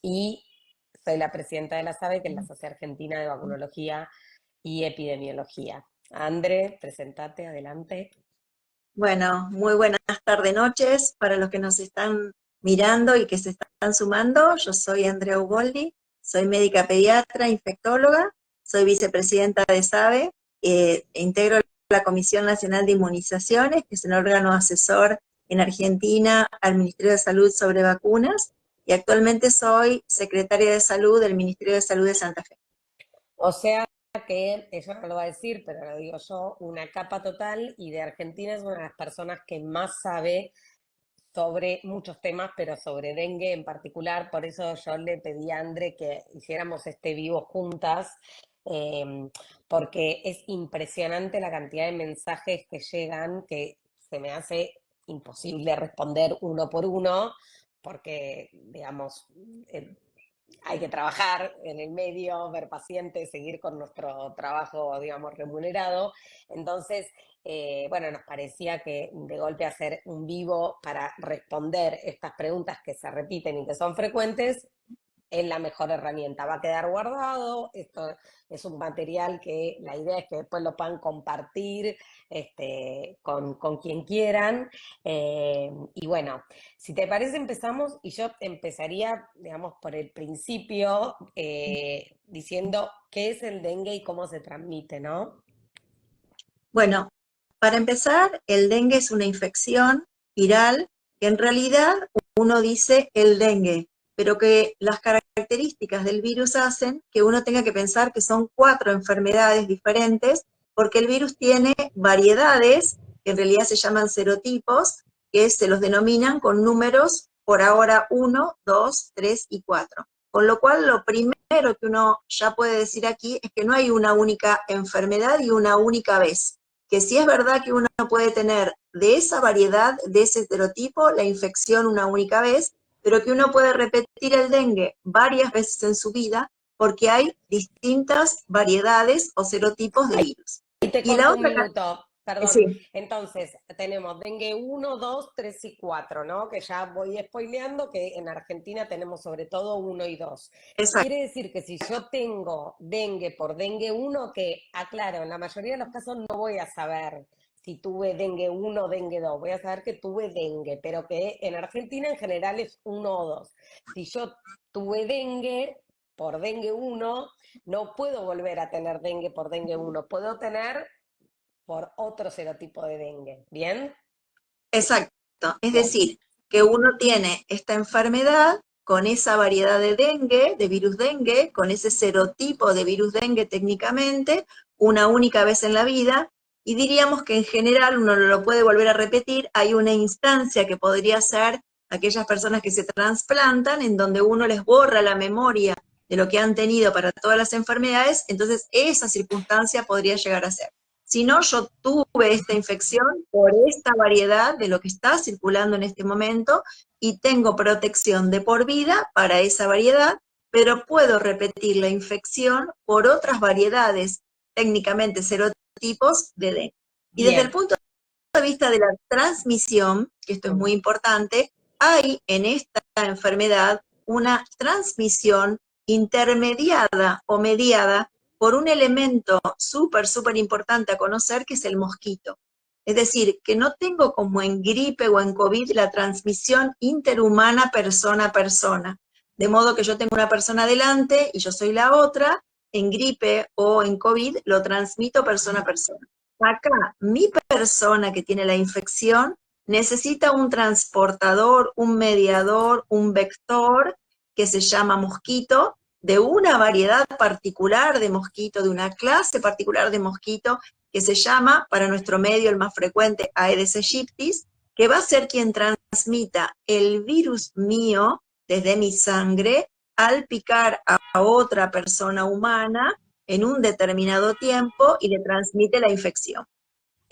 y soy la presidenta de la SABE, que es la Sociedad Argentina de Vacunología y Epidemiología. André, presentate, adelante. Bueno, muy buenas tardes, noches para los que nos están mirando y que se están sumando. Yo soy Andrea Uboldi, soy médica pediatra, infectóloga, soy vicepresidenta de SABE, integro la Comisión Nacional de Inmunizaciones, que es un órgano asesor en Argentina al Ministerio de Salud sobre vacunas, y actualmente soy secretaria de Salud del Ministerio de Salud de Santa Fe. O sea que, ella no lo va a decir, pero lo digo yo, una capa total, y de Argentina es una de las personas que más sabe sobre muchos temas, pero sobre dengue en particular. Por eso yo le pedí a André que hiciéramos este vivo juntas, eh, porque es impresionante la cantidad de mensajes que llegan, que se me hace imposible responder uno por uno, porque, digamos, hay que trabajar en el medio, ver pacientes, seguir con nuestro trabajo, digamos, remunerado. Entonces, bueno, nos parecía que de golpe hacer un vivo para responder estas preguntas que se repiten y que son frecuentes es la mejor herramienta. Va a quedar guardado, esto es un material que la idea es que después lo puedan compartir con quien quieran. Y bueno, si te parece empezamos, y yo empezaría, digamos, por el principio, diciendo qué es el dengue y cómo se transmite, ¿no? Bueno, para empezar, el dengue es una infección viral que en realidad uno dice el dengue, pero que las características del virus hacen que uno tenga que pensar que son 4 enfermedades diferentes, porque el virus tiene variedades, que en realidad se llaman serotipos, que se los denominan con números por ahora 1, 2, 3 y 4. Con lo cual, lo primero que uno ya puede decir aquí es que no hay una única enfermedad y una única vez, que sí es verdad que uno puede tener de esa variedad, de ese estereotipo, la infección una única vez, pero que uno puede repetir el dengue varias veces en su vida porque hay distintas variedades o serotipos de virus. Y te Y la corto un otra, minuto, perdón. sí, Entonces, tenemos dengue 1, 2, 3 y 4, ¿no? Que ya voy spoileando, que en Argentina tenemos sobre todo 1 y 2. exacto. Quiere decir que si yo tengo dengue por dengue 1, que aclaro, en la mayoría de los casos no voy a saber si tuve dengue 1 o dengue 2, voy a saber que tuve dengue, pero que en Argentina en general es 1 o 2. Si yo tuve dengue por dengue 1, no puedo volver a tener dengue por dengue 1, puedo tener por otro serotipo de dengue. ¿Bien? Exacto. Es Bien. decir, que uno tiene esta enfermedad con esa variedad de dengue, de virus dengue, con ese serotipo de virus dengue técnicamente, una única vez en la vida, y diríamos que en general uno no lo puede volver a repetir. Hay una instancia que podría ser aquellas personas que se trasplantan, en donde uno les borra la memoria de lo que han tenido para todas las enfermedades, entonces esa circunstancia podría llegar a ser. Si no, yo tuve esta infección por esta variedad de lo que está circulando en este momento y tengo protección de por vida para esa variedad, pero puedo repetir la infección por otras variedades, técnicamente serotipos de dengue. Y desde el Bien. punto de vista de la transmisión, que esto es muy importante, hay en esta enfermedad una transmisión intermediada o mediada por un elemento súper importante a conocer, que es el mosquito. Es decir, que no tengo como en gripe o en COVID la transmisión interhumana persona a persona. De modo que yo tengo una persona delante y yo soy la otra, en gripe o en COVID lo transmito persona a persona. Acá, mi persona que tiene la infección necesita un transportador, un mediador, un vector que se llama mosquito, de una variedad particular de mosquito, de una clase particular de mosquito, que se llama, para nuestro medio el más frecuente, Aedes aegyptis, que va a ser quien transmita el virus mío desde mi sangre al picar a otra persona humana en un determinado tiempo y le transmite la infección.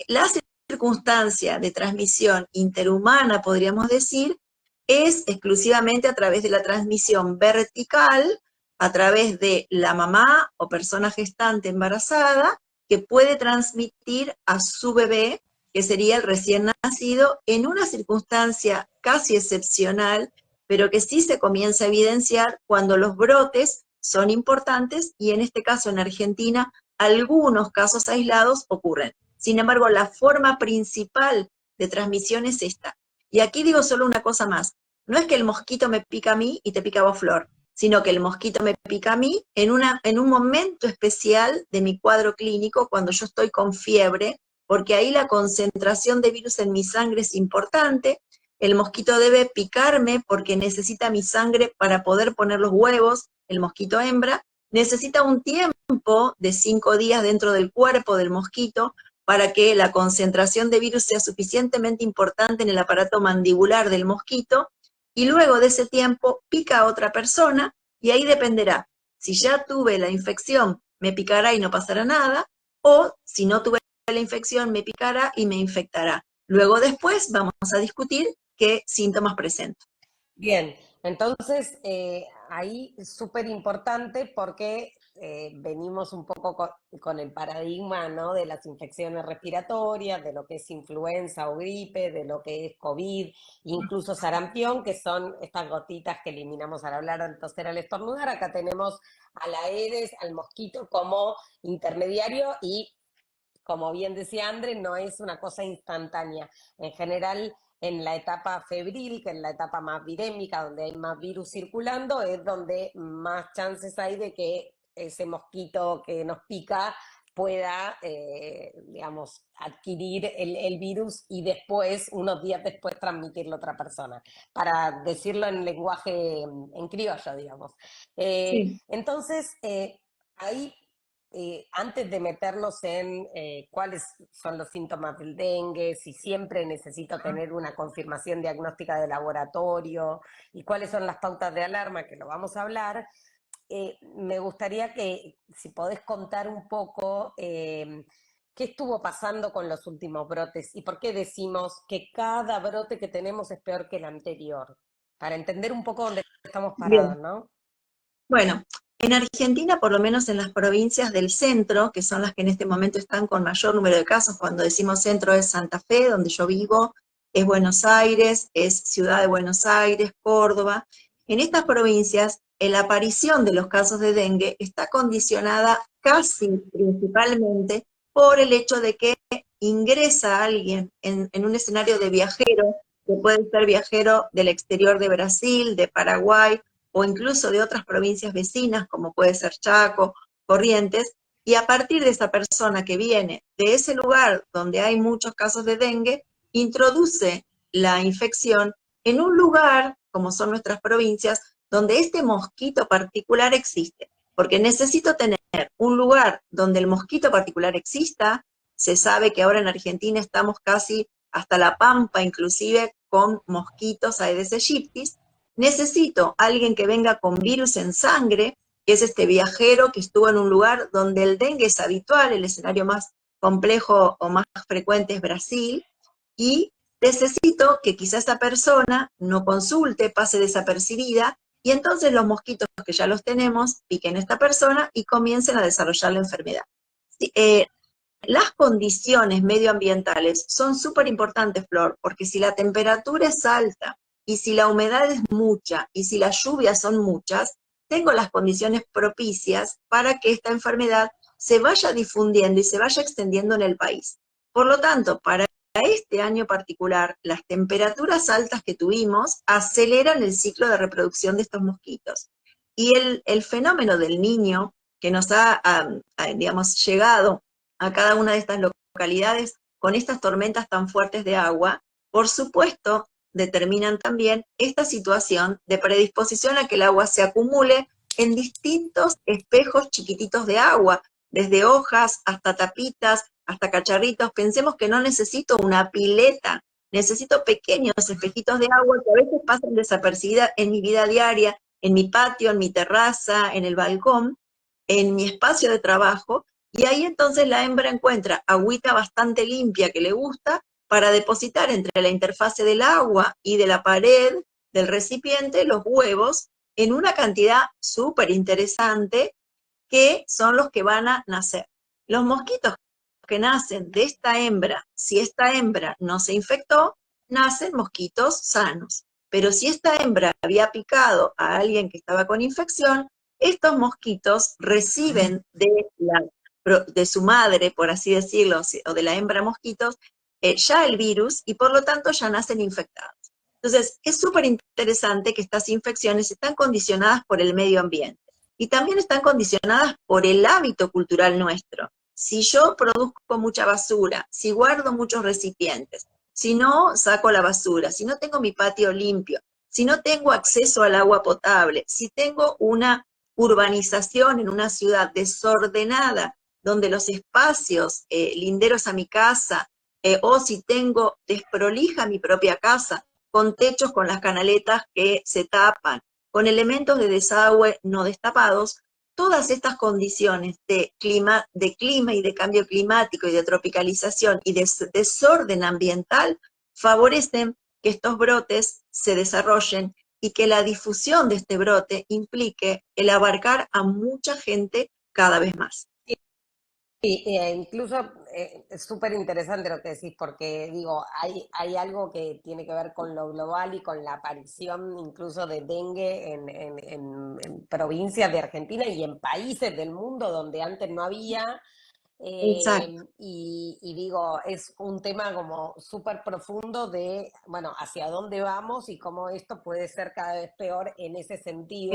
La circunstancia de transmisión interhumana, podríamos decir, es exclusivamente a través de la transmisión vertical, a través de la mamá o persona gestante embarazada, que puede transmitir a su bebé, que sería el recién nacido, en una circunstancia casi excepcional, pero que sí se comienza a evidenciar cuando los brotes son importantes y en este caso en Argentina algunos casos aislados ocurren. Sin embargo, la forma principal de transmisión es esta. Y aquí digo solo una cosa más. No es que el mosquito me pica a mí y te pica a vos, Flor, sino que el mosquito me pica a mí en un momento especial de mi cuadro clínico, cuando yo estoy con fiebre, porque ahí la concentración de virus en mi sangre es importante. El mosquito debe picarme porque necesita mi sangre para poder poner los huevos, el mosquito hembra, necesita un tiempo de 5 días dentro del cuerpo del mosquito para que la concentración de virus sea suficientemente importante en el aparato mandibular del mosquito, y luego de ese tiempo pica a otra persona, y ahí dependerá. Si ya tuve la infección, me picará y no pasará nada, o si no tuve la infección, me picará y me infectará. Luego después vamos a discutir qué síntomas presento. Bien, entonces ahí es súper importante porque venimos un poco con el paradigma, ¿no? De las infecciones respiratorias, de lo que es influenza o gripe, de lo que es COVID, incluso sarampión, que son estas gotitas que eliminamos al hablar, al toser, al estornudar. Acá tenemos a la Aedes, al mosquito como intermediario y, como bien decía André, no es una cosa instantánea. En general, en la etapa febril, que es la etapa más virémica, donde hay más virus circulando, es donde más chances hay de que ese mosquito que nos pica pueda, digamos, adquirir el virus y después, unos días después, transmitirlo a otra persona, para decirlo en lenguaje en criollo, digamos. Sí. Entonces, ahí antes de meternos en cuáles son los síntomas del dengue, si siempre necesito tener una confirmación diagnóstica de laboratorio y cuáles son las pautas de alarma, que lo vamos a hablar, me gustaría que si podés contar un poco qué estuvo pasando con los últimos brotes y por qué decimos que cada brote que tenemos es peor que el anterior, para entender un poco dónde estamos parados, Bien. ¿no? Bueno, en Argentina, por lo menos en las provincias del centro, que son las que en este momento están con mayor número de casos, cuando decimos centro es Santa Fe, donde yo vivo, es Buenos Aires, es Ciudad de Buenos Aires, Córdoba. En estas provincias, la aparición de los casos de dengue está condicionada casi principalmente por el hecho de que ingresa alguien en un escenario de viajero, que puede ser viajero del exterior de Brasil, de Paraguay, o incluso de otras provincias vecinas, como puede ser Chaco, Corrientes, y a partir de esa persona que viene de ese lugar donde hay muchos casos de dengue, introduce la infección en un lugar, como son nuestras provincias, donde este mosquito particular existe. Porque necesito tener un lugar donde el mosquito particular exista. Se sabe que ahora en Argentina estamos casi hasta la Pampa, inclusive, con mosquitos Aedes aegypti. Necesito alguien que venga con virus en sangre, que es este viajero que estuvo en un lugar donde el dengue es habitual, el escenario más complejo o más frecuente es Brasil, y necesito que quizá esa persona no consulte, pase desapercibida, y entonces los mosquitos que ya los tenemos piquen a esta persona y comiencen a desarrollar la enfermedad. Sí, las condiciones medioambientales son súper importantes, Flor, porque si la temperatura es alta y si la humedad es mucha y si las lluvias son muchas, tengo las condiciones propicias para que esta enfermedad se vaya difundiendo y se vaya extendiendo en el país. Por lo tanto, para este año particular, las temperaturas altas que tuvimos aceleran el ciclo de reproducción de estos mosquitos. Y el fenómeno del niño que nos digamos, llegado a cada una de estas localidades con estas tormentas tan fuertes de agua, por supuesto, determinan también esta situación de predisposición a que el agua se acumule en distintos espejos chiquititos de agua, desde hojas hasta tapitas, hasta cacharritos. Pensemos que no necesito una pileta, necesito pequeños espejitos de agua que a veces pasan desapercibidas en mi vida diaria, en mi patio, en mi terraza, en el balcón, en mi espacio de trabajo, y ahí entonces la hembra encuentra agüita bastante limpia que le gusta para depositar entre la interfase del agua y de la pared del recipiente los huevos en una cantidad súper interesante, que son los que van a nacer. Los mosquitos que nacen de esta hembra, si esta hembra no se infectó, nacen mosquitos sanos. pero si esta hembra había picado a alguien que estaba con infección, estos mosquitos reciben de su madre, por así decirlo, o de la hembra mosquitos, ya el virus y por lo tanto ya nacen infectados. Entonces, es súper interesante que estas infecciones están condicionadas por el medio ambiente y también están condicionadas por el hábito cultural nuestro. Si yo produzco mucha basura, si guardo muchos recipientes, si no saco la basura, si no tengo mi patio limpio, si no tengo acceso al agua potable, si tengo una urbanización en una ciudad desordenada, donde los espacios linderos a mi casa, o si tengo desprolija mi propia casa, con techos con las canaletas que se tapan, con elementos de desagüe no destapados, todas estas condiciones de clima y de cambio climático y de tropicalización y de desorden ambiental favorecen que estos brotes se desarrollen y que la difusión de este brote implique el abarcar a mucha gente cada vez más. Incluso es súper interesante lo que decís, porque digo, hay algo que tiene que ver con lo global y con la aparición incluso de dengue en provincias de Argentina y en países del mundo donde antes no había. Exacto, Y digo, es un tema como súper profundo de, bueno, hacia dónde vamos y cómo esto puede ser cada vez peor en ese sentido,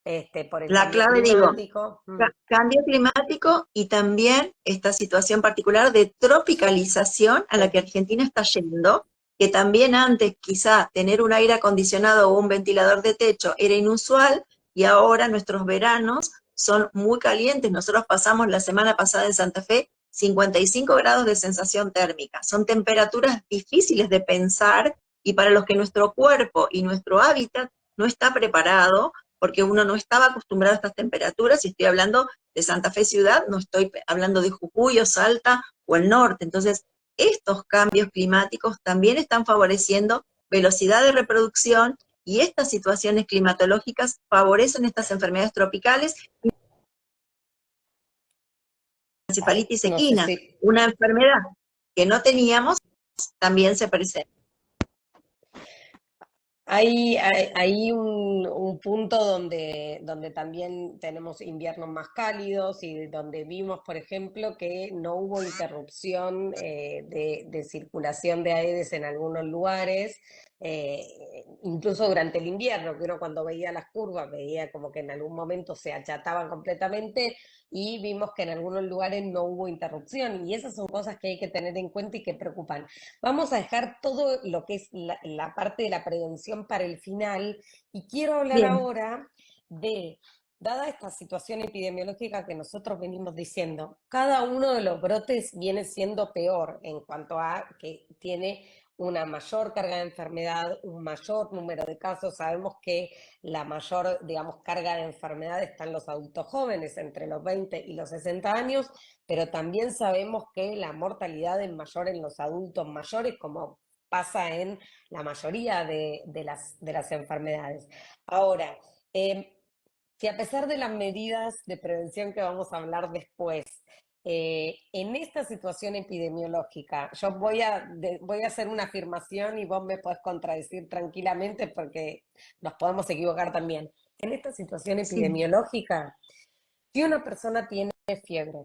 exacto. por el La cambio clave, digo, climático. cambio climático y también esta situación particular de tropicalización a la Sí. que Argentina está yendo, que también antes quizá tener un aire acondicionado o un ventilador de techo era inusual y ahora nuestros veranos son muy calientes. Nosotros pasamos la semana pasada en Santa Fe 55 grados de sensación térmica. Son temperaturas difíciles de pensar y para los que nuestro cuerpo y nuestro hábitat no está preparado porque uno no estaba acostumbrado a estas temperaturas, y estoy hablando de Santa Fe ciudad, no estoy hablando de Jujuy o Salta o el norte. Entonces, estos cambios climáticos también están favoreciendo velocidad de reproducción y estas situaciones climatológicas favorecen estas enfermedades tropicales, Ay, encefalitis no sé equina, si una enfermedad que no teníamos, también se presenta. hay un punto donde también tenemos inviernos más cálidos y donde vimos, por ejemplo, que no hubo interrupción de circulación de Aedes en algunos lugares, incluso durante el invierno, que uno cuando veía las curvas veía como que en algún momento se achataban completamente y vimos que en algunos lugares no hubo interrupción y esas son cosas que hay que tener en cuenta y que preocupan. Vamos a dejar todo lo que es la parte de la prevención para el final y quiero hablar Bien, ahora de, dada esta situación epidemiológica que nosotros venimos diciendo, cada uno de los brotes viene siendo peor en cuanto a que tiene una mayor carga de enfermedad, un mayor número de casos. Sabemos que la mayor, digamos, carga de enfermedad está en los adultos jóvenes, entre los 20 y los 60 años, pero también sabemos que la mortalidad es mayor en los adultos mayores, como pasa en la mayoría de las enfermedades. Ahora, eh, si a pesar de las medidas de prevención que vamos a hablar después, en esta situación epidemiológica, yo voy a hacer una afirmación y vos me podés contradecir tranquilamente porque nos podemos equivocar también. En esta situación sí, epidemiológica, si una persona tiene fiebre,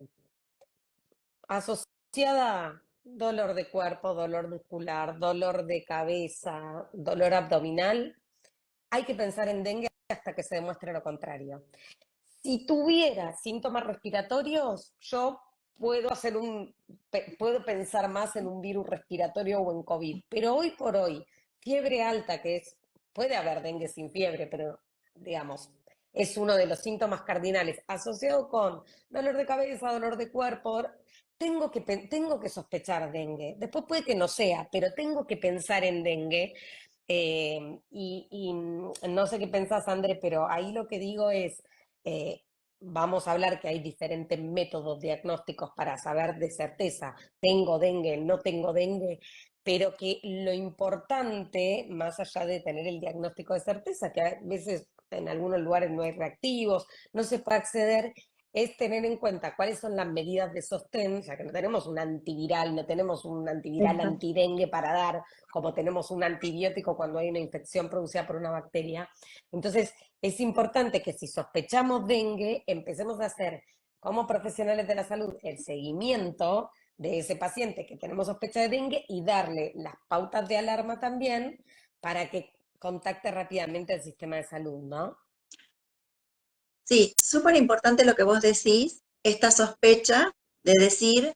asociada a dolor de cuerpo, dolor muscular, dolor de cabeza, dolor abdominal, hay que pensar en dengue hasta que se demuestre lo contrario. Si tuviera síntomas respiratorios, yo puedo pensar más en un virus respiratorio o en COVID, pero hoy por hoy, fiebre alta, puede haber dengue sin fiebre, pero digamos, es uno de los síntomas cardinales asociado con dolor de cabeza, dolor de cuerpo. Tengo que sospechar dengue. Después puede que no sea, pero tengo que pensar en dengue. No sé qué pensás, André, pero ahí lo que digo es, eh, vamos a hablar que hay diferentes métodos diagnósticos para saber de certeza, tengo dengue, no tengo dengue, pero que lo importante, más allá de tener el diagnóstico de certeza, que a veces en algunos lugares no hay reactivos, no se puede acceder, es tener en cuenta cuáles son las medidas de sostén, ya que no tenemos un antiviral, no tenemos un antiviral Exacto. antidengue para dar, como tenemos un antibiótico cuando hay una infección producida por una bacteria. Entonces, es importante que si sospechamos dengue, empecemos a hacer como profesionales de la salud el seguimiento de ese paciente que tenemos sospecha de dengue y darle las pautas de alarma también para que contacte rápidamente el sistema de salud, ¿no? Sí, súper importante lo que vos decís, esta sospecha de decir,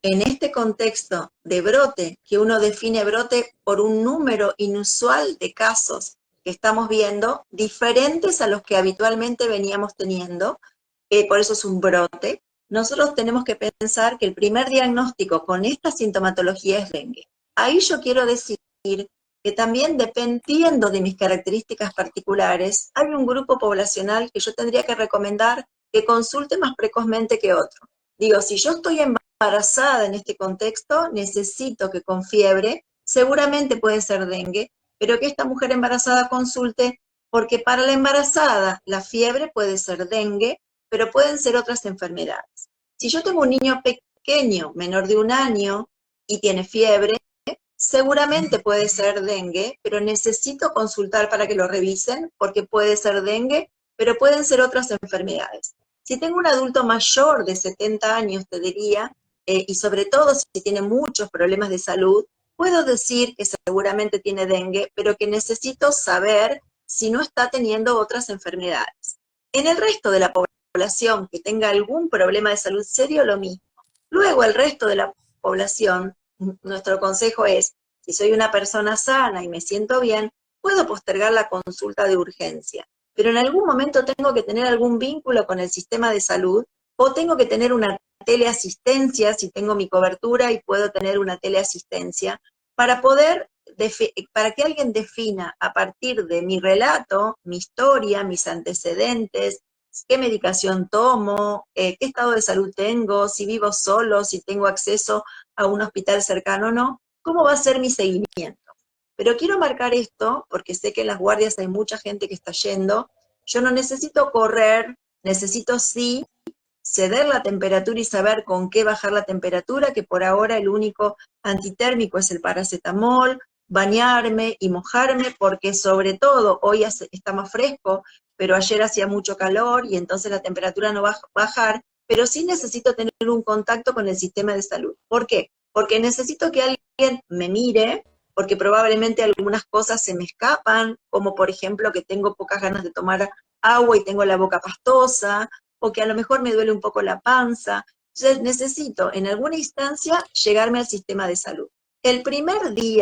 en este contexto de brote, que uno define brote por un número inusual de casos que estamos viendo, diferentes a los que habitualmente veníamos teniendo, por eso es un brote, nosotros tenemos que pensar que el primer diagnóstico con esta sintomatología es dengue. Ahí yo quiero decir que también dependiendo de mis características particulares, hay un grupo poblacional que yo tendría que recomendar que consulte más precozmente que otro. Digo, si yo estoy embarazada en este contexto, necesito que con fiebre, seguramente puede ser dengue, pero que esta mujer embarazada consulte, porque para la embarazada la fiebre puede ser dengue, pero pueden ser otras enfermedades. Si yo tengo un niño pequeño, menor de 1 año, y tiene fiebre, seguramente puede ser dengue, pero necesito consultar para que lo revisen, porque puede ser dengue, pero pueden ser otras enfermedades. Si tengo un adulto mayor de 70 años, te diría, y sobre todo si tiene muchos problemas de salud, puedo decir que seguramente tiene dengue, pero que necesito saber si no está teniendo otras enfermedades. En el resto de la población que tenga algún problema de salud serio, lo mismo. Luego el resto de la población, nuestro consejo es, si soy una persona sana y me siento bien, puedo postergar la consulta de urgencia, pero en algún momento tengo que tener algún vínculo con el sistema de salud o tengo que tener una teleasistencia si tengo mi cobertura y puedo tener una teleasistencia para poder, para que alguien defina a partir de mi relato, mi historia, mis antecedentes, qué medicación tomo, qué estado de salud tengo, si vivo solo, si tengo acceso a un hospital cercano o no, cómo va a ser mi seguimiento. Pero quiero marcar esto porque sé que en las guardias hay mucha gente que está yendo. Yo no necesito correr, necesito sí ceder la temperatura y saber con qué bajar la temperatura, que por ahora el único antitérmico es el paracetamol, bañarme y mojarme, porque sobre todo hoy está más fresco, pero ayer hacía mucho calor y entonces la temperatura no va a bajar, pero sí necesito tener un contacto con el sistema de salud. ¿Por qué? Porque necesito que alguien me mire, porque probablemente algunas cosas se me escapan, como por ejemplo que tengo pocas ganas de tomar agua y tengo la boca pastosa, o que a lo mejor me duele un poco la panza. Entonces necesito en alguna instancia llegarme al sistema de salud. El primer día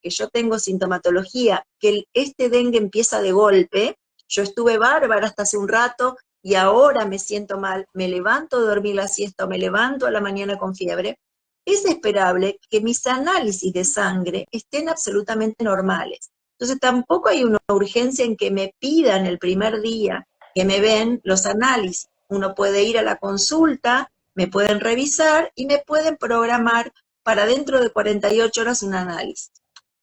que yo tengo sintomatología, que este dengue empieza de golpe, yo estuve bárbara hasta hace un rato y ahora me siento mal, me levanto de dormir la siesta o me levanto a la mañana con fiebre, es esperable que mis análisis de sangre estén absolutamente normales. Entonces tampoco hay una urgencia en que me pidan el primer día que me ven los análisis. Uno puede ir a la consulta, me pueden revisar y me pueden programar para dentro de 48 horas un análisis.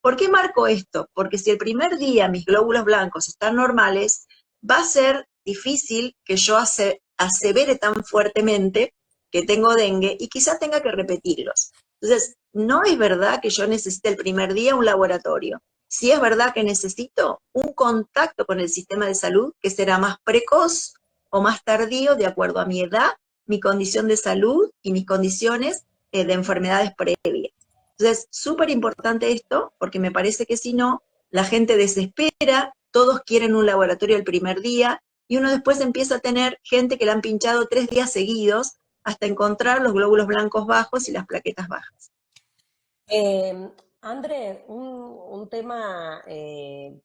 ¿Por qué marco esto? Porque si el primer día mis glóbulos blancos están normales, va a ser difícil que yo asevere tan fuertemente que tengo dengue y quizá tenga que repetirlos. Entonces, no es verdad que yo necesite el primer día un laboratorio. Sí es verdad que necesito un contacto con el sistema de salud que será más precoz o más tardío de acuerdo a mi edad, mi condición de salud y mis condiciones de enfermedades previas. Entonces, súper importante esto, porque me parece que si no, la gente desespera, todos quieren un laboratorio el primer día, y uno después empieza a tener gente que le han pinchado 3 días seguidos hasta encontrar los glóbulos blancos bajos y las plaquetas bajas. Eh, André, un tema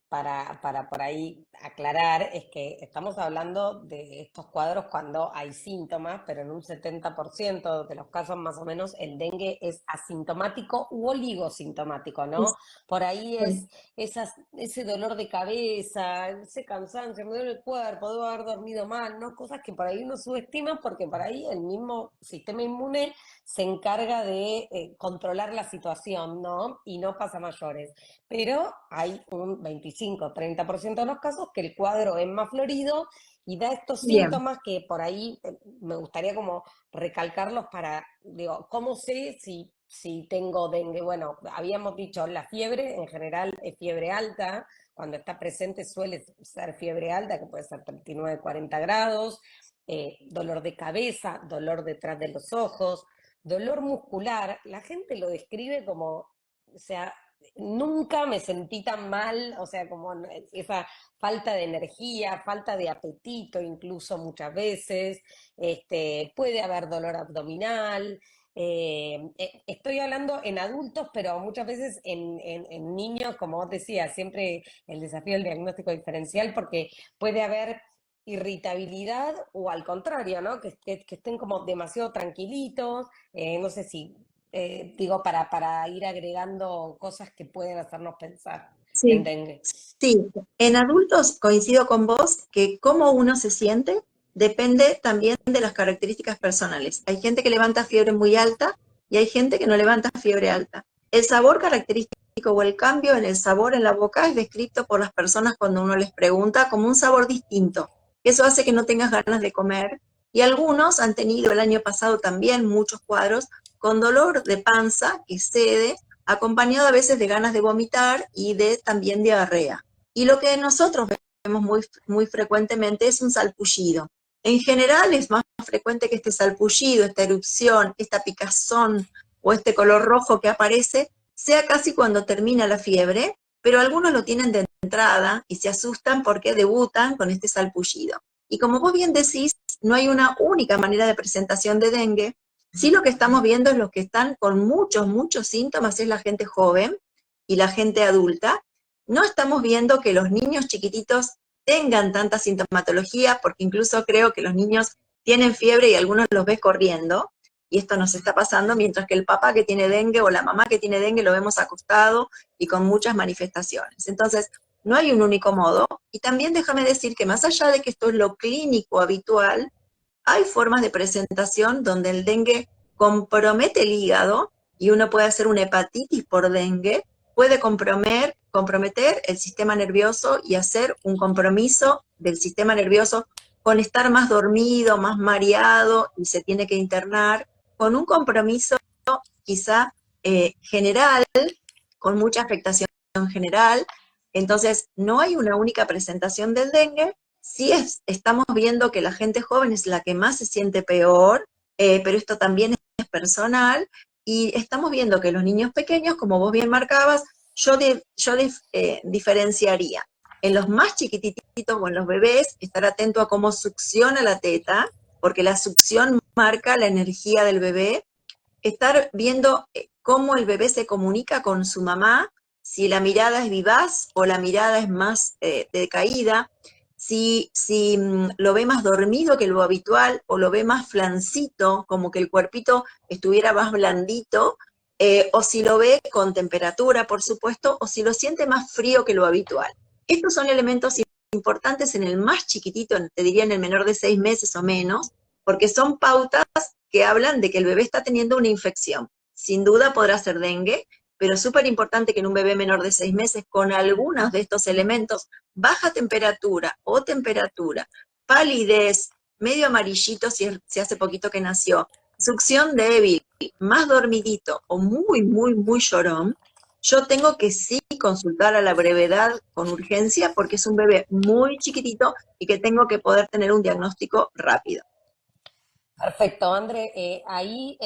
para por ahí aclarar es que estamos hablando de estos cuadros cuando hay síntomas, pero en un 70% de los casos más o menos el dengue es asintomático u oligosintomático, ¿no? Por ahí es ese dolor de cabeza, ese cansancio, me duele el cuerpo, debo haber dormido mal, ¿no? Cosas que por ahí uno subestima porque por ahí el mismo sistema inmune se encarga de controlar la situación, ¿no? Y no pasa a mayores. Pero hay un 25-30% de los casos que el cuadro es más florido y da estos Bien, síntomas que por ahí me gustaría como recalcarlos para, digo, ¿cómo sé si tengo dengue? Bueno, habíamos dicho, la fiebre en general es fiebre alta, cuando está presente suele ser fiebre alta, que puede ser 39, 40 grados, dolor de cabeza, dolor detrás de los ojos, dolor muscular. La gente lo describe como, o sea, nunca me sentí tan mal, o sea, como esa falta de energía, falta de apetito incluso muchas veces, puede haber dolor abdominal. Estoy hablando en adultos, pero muchas veces en niños, como vos decías, siempre el desafío del diagnóstico diferencial, porque puede haber irritabilidad o al contrario, ¿no? Que estén como demasiado tranquilitos, no sé si, digo, para ir agregando cosas que pueden hacernos pensar en sí. dengue. Sí, en adultos coincido con vos que cómo uno se siente depende también de las características personales. Hay gente que levanta fiebre muy alta y hay gente que no levanta fiebre alta. El sabor característico o el cambio en el sabor en la boca es descrito por las personas cuando uno les pregunta como un sabor distinto. Eso hace que no tengas ganas de comer y algunos han tenido el año pasado también muchos cuadros con dolor de panza que cede acompañado a veces de ganas de vomitar y de también diarrea. Y lo que nosotros vemos muy frecuentemente es un salpullido. En general es más frecuente que este salpullido, esta erupción, esta picazón o este color rojo que aparece sea casi cuando termina la fiebre, pero algunos lo tienen de entrada y se asustan porque debutan con este salpullido. Y como vos bien decís, no hay una única manera de presentación de dengue. Sí, lo que estamos viendo es los que están con muchos síntomas, es la gente joven y la gente adulta. No estamos viendo que los niños chiquititos tengan tanta sintomatología, porque incluso creo que los niños tienen fiebre y algunos los ves corriendo, y esto nos está pasando, mientras que el papá que tiene dengue o la mamá que tiene dengue lo vemos acostado y con muchas manifestaciones. Entonces, no hay un único modo. Y también déjame decir que más allá de que esto es lo clínico habitual, hay formas de presentación donde el dengue compromete el hígado y uno puede hacer una hepatitis por dengue, puede comprometer el sistema nervioso y hacer un compromiso del sistema nervioso con estar más dormido, más mareado y se tiene que internar, con un compromiso quizá general, con mucha afectación general. Entonces, no hay una única presentación del dengue, sí estamos viendo que la gente joven es la que más se siente peor, pero esto también es personal, y estamos viendo que los niños pequeños, como vos bien marcabas, diferenciaría. En los más chiquititos o en los bebés, estar atento a cómo succiona la teta, porque la succión marca la energía del bebé. Estar viendo cómo el bebé se comunica con su mamá, si la mirada es vivaz o la mirada es más decaída, si lo ve más dormido que lo habitual o lo ve más flancito, como que el cuerpito estuviera más blandito, o si lo ve con temperatura, por supuesto, o si lo siente más frío que lo habitual. Estos son elementos importantes en el más chiquitito, te diría en el menor de 6 meses o menos, porque son pautas que hablan de que el bebé está teniendo una infección. Sin duda podrá ser dengue, pero es súper importante que en un bebé menor de 6 meses, con algunos de estos elementos, baja temperatura o temperatura, palidez, medio amarillito si hace poquito que nació, succión débil, más dormidito o muy llorón, yo tengo que sí consultar a la brevedad con urgencia porque es un bebé muy chiquitito y que tengo que poder tener un diagnóstico rápido. Perfecto, André. Ahí,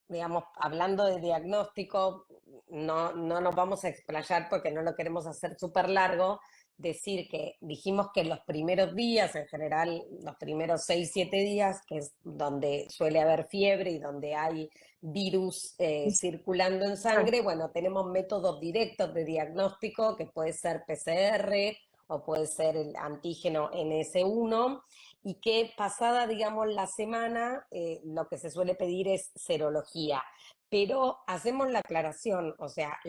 digamos, hablando de diagnóstico, no nos vamos a explayar porque no lo queremos hacer súper largo. Decir que dijimos que los primeros días, en general, los primeros 6, 7 días, que es donde suele haber fiebre y donde hay virus circulando en sangre, bueno, tenemos métodos directos de diagnóstico, que puede ser PCR o puede ser el antígeno NS1, y que pasada, digamos, la semana, lo que se suele pedir es serología. Pero hacemos la aclaración, o sea,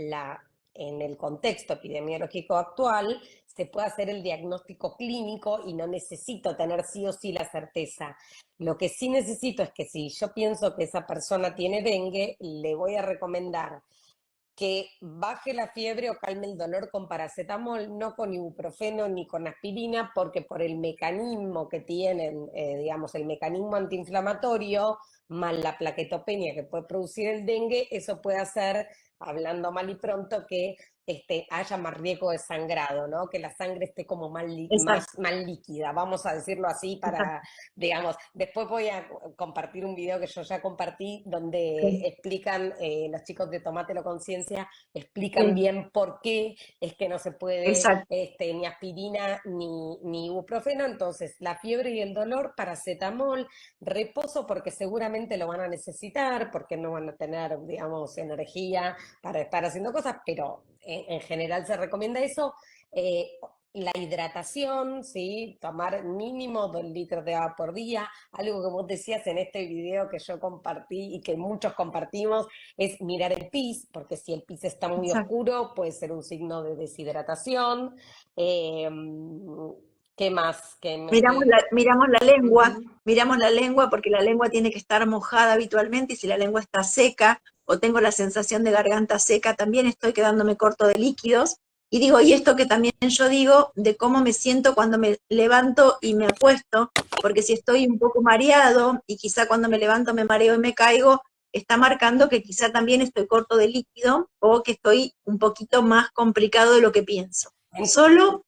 en el contexto epidemiológico actual se puede hacer el diagnóstico clínico y no necesito tener sí o sí la certeza. Lo que sí necesito es que si yo pienso que esa persona tiene dengue, le voy a recomendar que baje la fiebre o calme el dolor con paracetamol, no con ibuprofeno ni con aspirina, porque por el mecanismo que tienen, digamos, el mecanismo antiinflamatorio, más la plaquetopenia que puede producir el dengue, eso puede hacer, hablando mal y pronto, que haya más riesgo de sangrado, ¿no? Que la sangre esté como Exacto, más líquida, vamos a decirlo así, exacto. para, digamos, después voy a compartir un video que yo ya compartí donde Sí, explican, los chicos de Tomátelo Conciencia, explican sí, bien por qué es que no se puede exacto, ni aspirina ni ibuprofeno, entonces la fiebre y el dolor, paracetamol, reposo porque seguramente lo van a necesitar, porque no van a tener, digamos, energía para estar haciendo cosas, pero en general se recomienda eso. La hidratación, ¿sí? Tomar mínimo 2 litros de agua por día, algo que vos decías en este video que yo compartí y que muchos compartimos, es mirar el pis, porque si el pis está muy exacto. oscuro puede ser un signo de deshidratación. Eh, ¿Qué más? Que me estoy... Ujú. Miramos la lengua porque la lengua tiene que estar mojada habitualmente y si la lengua está seca o tengo la sensación de garganta seca, también estoy quedándome corto de líquidos. Y digo, y esto que también yo digo, de cómo me siento cuando me levanto y me acuesto, porque si estoy un poco mareado y quizá cuando me levanto me mareo y me caigo, está marcando que quizá también estoy corto de líquido o que estoy un poquito más complicado de lo que pienso. Solo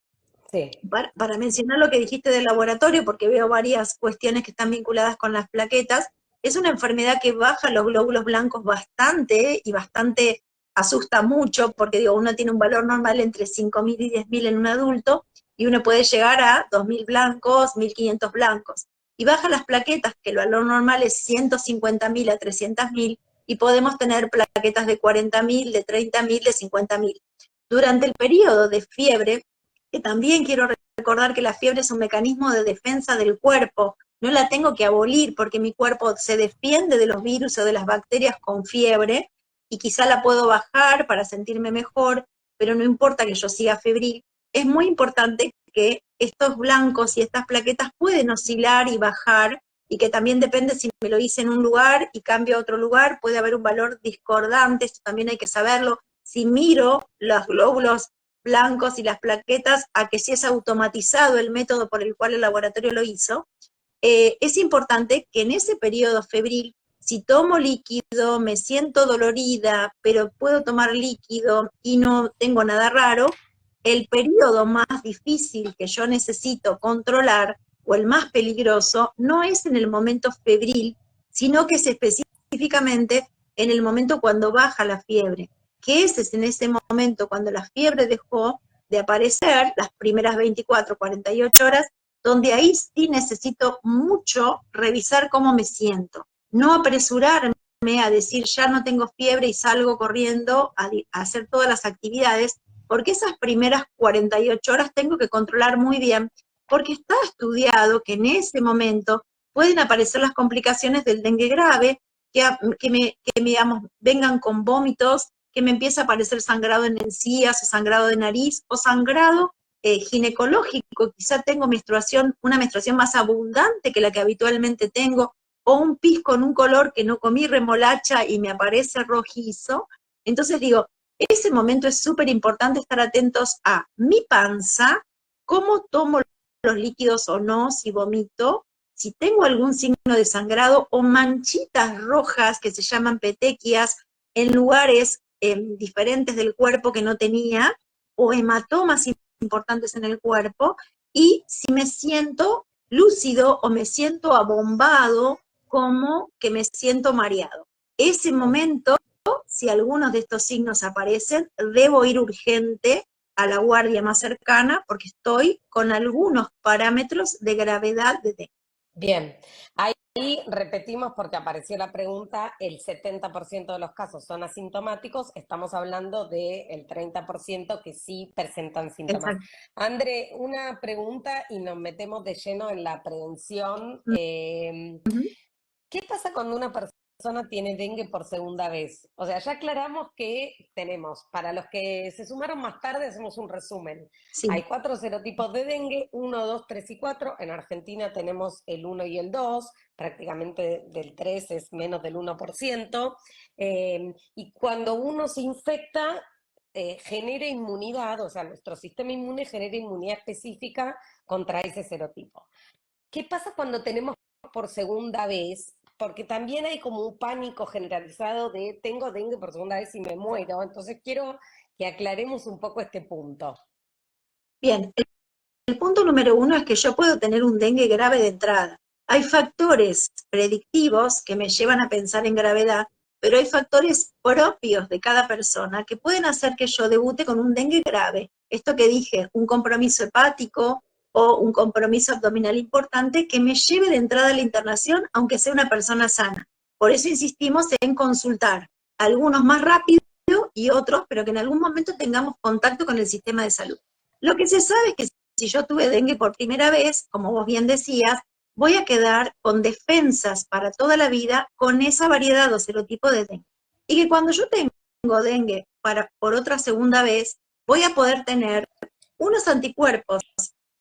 Sí. para mencionar lo que dijiste del laboratorio, porque veo varias cuestiones que están vinculadas con las plaquetas, es una enfermedad que baja los glóbulos blancos bastante y bastante asusta mucho, porque digo, uno tiene un valor normal entre 5.000 y 10.000 en un adulto, y uno puede llegar a 2.000 blancos, 1.500 blancos. Y baja las plaquetas, que el valor normal es 150.000 a 300.000, y podemos tener plaquetas de 40.000, de 30.000, de 50.000. Durante el periodo de fiebre, que también quiero recordar que la fiebre es un mecanismo de defensa del cuerpo, no la tengo que abolir porque mi cuerpo se defiende de los virus o de las bacterias con fiebre y quizá la puedo bajar para sentirme mejor, pero no importa que yo siga febril. Es muy importante que estos blancos y estas plaquetas pueden oscilar y bajar y que también depende si me lo hice en un lugar y cambio a otro lugar, puede haber un valor discordante, esto también hay que saberlo. Si miro los glóbulos blancos y las plaquetas a que si es automatizado el método por el cual el laboratorio lo hizo, es importante que en ese periodo febril, si tomo líquido, me siento dolorida, pero puedo tomar líquido y no tengo nada raro, el periodo más difícil que yo necesito controlar o el más peligroso no es en el momento febril, sino que es específicamente en el momento cuando baja la fiebre, que ese es en ese momento cuando la fiebre dejó de aparecer, las primeras 24, 48 horas, donde ahí sí necesito mucho revisar cómo me siento. No apresurarme a decir ya no tengo fiebre y salgo corriendo a hacer todas las actividades, porque esas primeras 48 horas tengo que controlar muy bien, porque está estudiado que en ese momento pueden aparecer las complicaciones del dengue grave, digamos, vengan con vómitos, que me empiece a aparecer sangrado en encías o sangrado de nariz o sangrado ginecológico, quizá tengo menstruación, una menstruación más abundante que la que habitualmente tengo, o un pis con un color que no comí remolacha y me aparece rojizo. Entonces digo, ese momento es súper importante estar atentos a mi panza, cómo tomo los líquidos o no, si vomito, si tengo algún signo de sangrado o manchitas rojas que se llaman petequias en lugares diferentes del cuerpo que no tenía, o hematomas importantes en el cuerpo, y si me siento lúcido o me siento abombado, como que me siento mareado. Ese momento, si algunos de estos signos aparecen, debo ir urgente a la guardia más cercana porque estoy con algunos parámetros de gravedad de dengue. Bien, ahí repetimos porque apareció la pregunta, el 70% de los casos son asintomáticos, estamos hablando del 30% que sí presentan síntomas. Exacto. André, una pregunta y nos metemos de lleno en la prevención. Uh -huh. ¿Qué pasa cuando una persona persona tiene dengue por segunda vez? O sea, ya aclaramos que tenemos, para los que se sumaron más tarde, hacemos un resumen. Sí, Hay 4 serotipos de dengue, 1, 2, 3 y 4. En Argentina tenemos el 1 y el 2, prácticamente del 3 es menos del 1%. Y cuando uno se infecta, genera inmunidad, o sea, nuestro sistema inmune genera inmunidad específica contra ese serotipo. ¿Qué pasa cuando tenemos por segunda vez? Porque también hay como un pánico generalizado de tengo dengue por segunda vez y me muero. Entonces quiero que aclaremos un poco este punto. bien. El punto número uno es que yo puedo tener un dengue grave de entrada. Hay factores predictivos que me llevan a pensar en gravedad, pero hay factores propios de cada persona que pueden hacer que yo debute con un dengue grave. Esto que dije, un compromiso hepático o un compromiso abdominal importante que me lleve de entrada a la internación, aunque sea una persona sana. Por eso insistimos en consultar, algunos más rápido y otros, pero que en algún momento tengamos contacto con el sistema de salud. Lo que se sabe es que si yo tuve dengue por primera vez, como vos bien decías, voy a quedar con defensas para toda la vida con esa variedad o serotipo de dengue. Y que cuando yo tengo dengue por otra segunda vez, voy a poder tener unos anticuerpos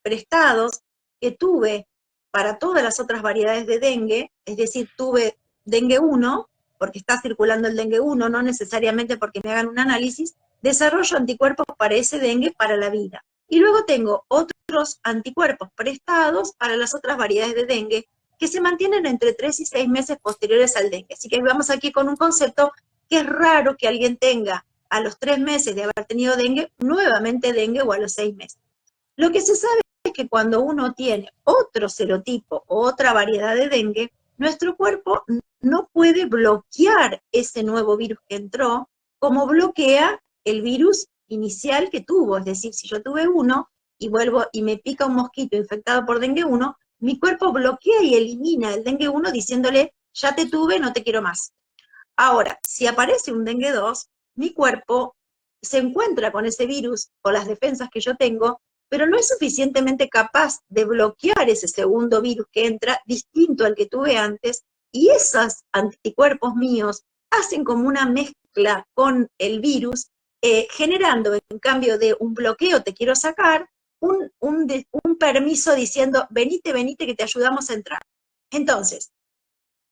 prestados que tuve para todas las otras variedades de dengue, es decir, tuve dengue 1, porque está circulando el dengue 1, no necesariamente porque me hagan un análisis, desarrollo anticuerpos para ese dengue para la vida. Y luego tengo otros anticuerpos prestados para las otras variedades de dengue que se mantienen entre 3 y 6 meses posteriores al dengue. Así que vamos aquí con un concepto que es raro que alguien tenga a los 3 meses de haber tenido dengue, nuevamente dengue o a los 6 meses. Lo que se sabe es que cuando uno tiene otro serotipo o otra variedad de dengue, nuestro cuerpo no puede bloquear ese nuevo virus que entró como bloquea el virus inicial que tuvo. Es decir, si yo tuve uno y vuelvo y me pica un mosquito infectado por dengue 1, mi cuerpo bloquea y elimina el dengue 1 diciéndole, ya te tuve, no te quiero más. Ahora, si aparece un dengue 2, mi cuerpo se encuentra con ese virus o las defensas que yo tengo, pero no es suficientemente capaz de bloquear ese segundo virus que entra, distinto al que tuve antes, y esos anticuerpos míos hacen como una mezcla con el virus, generando en cambio de un bloqueo, te quiero sacar, un permiso diciendo, venite, venite, que te ayudamos a entrar. Entonces,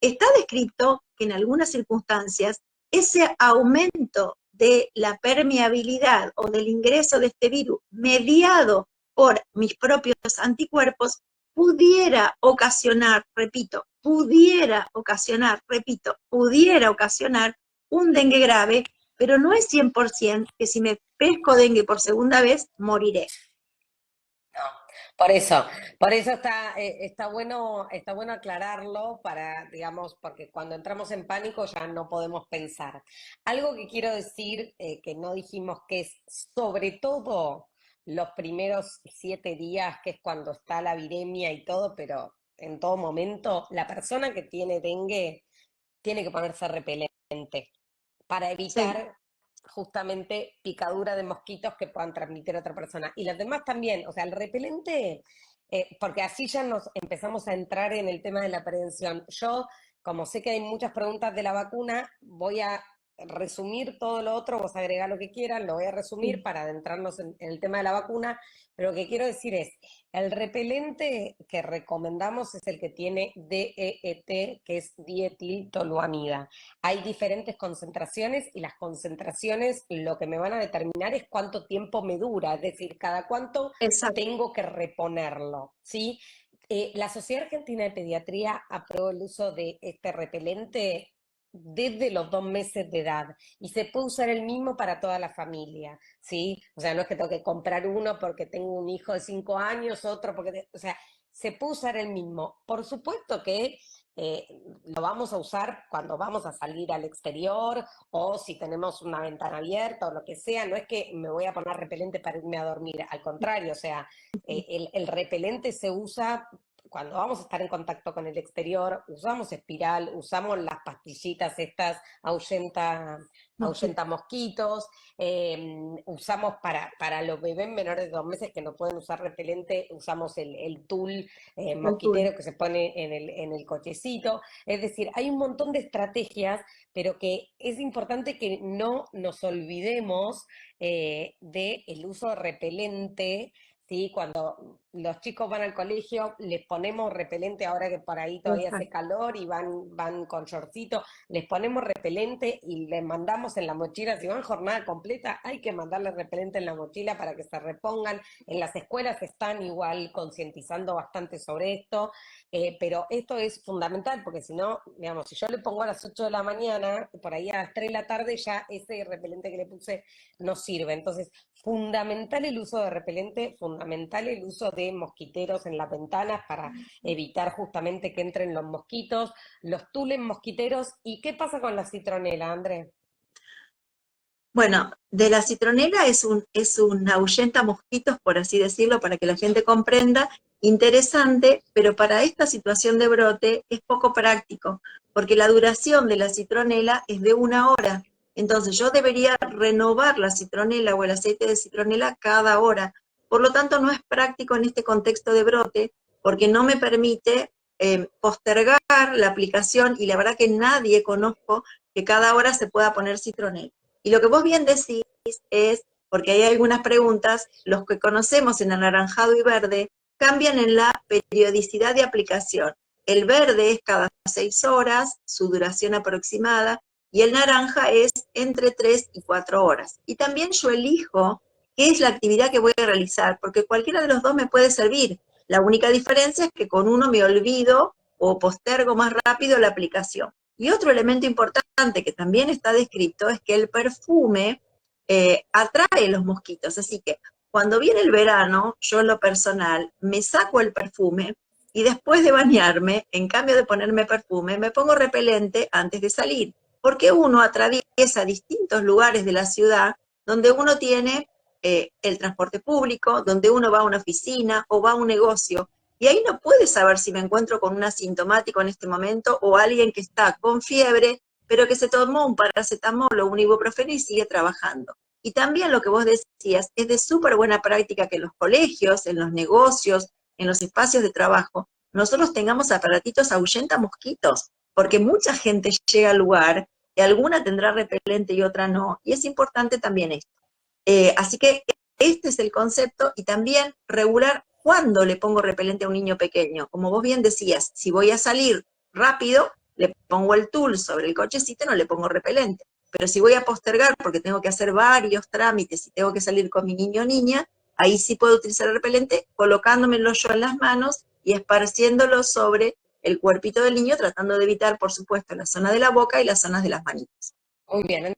está descrito que en algunas circunstancias ese aumento de la permeabilidad o del ingreso de este virus mediado por mis propios anticuerpos pudiera ocasionar, repito, pudiera ocasionar un dengue grave, pero no es 100% que si me pesco dengue por segunda vez, moriré. Por eso, por eso está bueno aclararlo para, digamos, porque cuando entramos en pánico ya no podemos pensar. Algo que quiero decir, que no dijimos, que es sobre todo los primeros 7 días, que es cuando está la viremia y todo, pero en todo momento, la persona que tiene dengue tiene que ponerse repelente para Sí, evitar justamente picadura de mosquitos que puedan transmitir a otra persona. Y los demás también, o sea, el repelente, porque así ya nos empezamos a entrar en el tema de la prevención. Yo, como sé que hay muchas preguntas de la vacuna, voy a resumir todo lo otro, vos agregá lo que quieran, lo voy a resumir sí, para adentrarnos en el tema de la vacuna, pero lo que quiero decir es, el repelente que recomendamos es el que tiene DEET, que es dietiltoluamida. Hay diferentes concentraciones y las concentraciones lo que me van a determinar es cuánto tiempo me dura, es decir, cada cuánto exacto. tengo que reponerlo, ¿sí? La Sociedad Argentina de Pediatría aprobó el uso de este repelente desde los 2 meses de edad y se puede usar el mismo para toda la familia, ¿sí? O sea, no es que tengo que comprar uno porque tengo un hijo de 5 años, otro porque, o sea, se puede usar el mismo. Por supuesto que eh, lo vamos a usar cuando vamos a salir al exterior o si tenemos una ventana abierta o lo que sea. No es que me voy a poner repelente para irme a dormir, al contrario, o sea, el repelente se usa cuando vamos a estar en contacto con el exterior, usamos espiral, usamos las pastillitas estas, ahuyenta mosquitos, usamos para los bebés menores de 2 meses que no pueden usar repelente, usamos el tul el tul. mosquitero que se pone en el cochecito. Es decir, hay un montón de estrategias, pero que es importante que no nos olvidemos del uso repelente. Sí, cuando los chicos van al colegio, les ponemos repelente ahora que por ahí todavía hace Exacto. calor y van con shortcito, les ponemos repelente y les mandamos en la mochila. Si van jornada completa, hay que mandarles repelente en la mochila para que se repongan. En las escuelas están igual concientizando bastante sobre esto, pero esto es fundamental porque si no, digamos, si yo le pongo a las 8 de la mañana, por ahí a las 3 de la tarde ya ese repelente que le puse no sirve. Entonces, fundamental el uso de repelente, fundamental el uso de mosquiteros en las ventanas para evitar justamente que entren los mosquitos, los tules mosquiteros. ¿Y qué pasa con la citronela, André? Bueno, de la citronela es un ahuyenta mosquitos, por así decirlo, para que la gente comprenda, interesante, pero para esta situación de brote es poco práctico, porque la duración de la citronela es de 1 hora. Entonces yo debería renovar la citronela o el aceite de citronela cada hora. Por lo tanto, no es práctico en este contexto de brote, porque no me permite postergar la aplicación, y la verdad que nadie conozco que cada hora se pueda poner citronela. Y lo que vos bien decís es, porque hay algunas preguntas, los que conocemos en anaranjado y verde cambian en la periodicidad de aplicación. El verde es cada 6 horas, su duración aproximada, y el naranja es entre 3 y 4 horas. Y también yo elijo qué es la actividad que voy a realizar, porque cualquiera de los dos me puede servir. La única diferencia es que con uno me olvido o postergo más rápido la aplicación. Y otro elemento importante que también está descrito es que el perfume atrae los mosquitos. Así que cuando viene el verano, yo en lo personal me saco el perfume y después de bañarme, en cambio de ponerme perfume, me pongo repelente antes de salir. Porque uno atraviesa distintos lugares de la ciudad donde uno tiene el transporte público, donde uno va a una oficina o va a un negocio. Y ahí no puedes saber si me encuentro con un asintomático en este momento o alguien que está con fiebre, pero que se tomó un paracetamol o un ibuprofeno y sigue trabajando. Y también lo que vos decías, es de súper buena práctica que en los colegios, en los negocios, en los espacios de trabajo, nosotros tengamos aparatitos ahuyenta mosquitos, porque mucha gente llega al lugar y alguna tendrá repelente y otra no, y es importante también esto. Así que este es el concepto, y también regular cuándo le pongo repelente a un niño pequeño. Como vos bien decías, si voy a salir rápido, le pongo el tul sobre el cochecito, no le pongo repelente. Pero si voy a postergar porque tengo que hacer varios trámites y tengo que salir con mi niño o niña, ahí sí puedo utilizar el repelente colocándomelo yo en las manos y esparciéndolo sobre el cuerpito del niño, tratando de evitar, por supuesto, la zona de la boca y las zonas de las manitas. Muy bien.